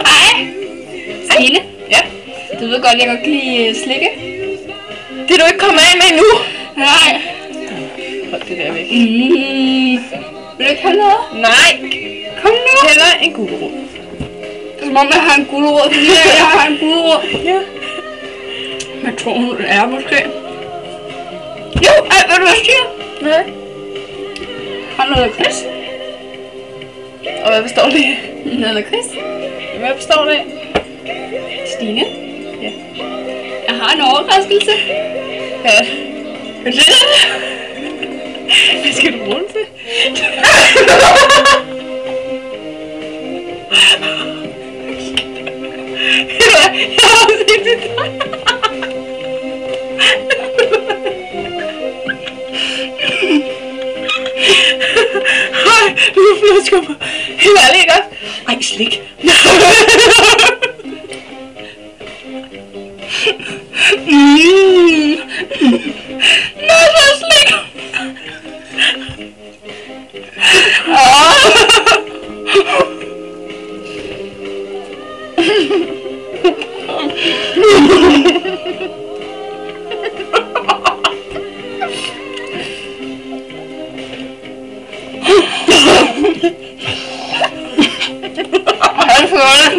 Hej. Stine. Ja. Du ved godt, jeg godt kan lide slikke. Det er du ikke kommet af med endnu. Nej. Hold det der væk. Vil du ikke have noget? Nej. Kom nu. Heller en gulerod. Det er som om jeg har en gulerod, fordi jeg har en gulerod. Ja. Jeg tror hun er måske. Jo, alt hvad du siger. Nej. Har noget Chris? Og hvad består det af? Noget Chris? Hvad består det af? Stine? Ja. Jeg har en overraskelse. Ja. Vil du se det? Hvad skal du bruge den til? Jeg har også set det. Hej, du er flødeskummer. Helt ærligt, ikke også? Ej, slik. Masser af slik. Ej, for det.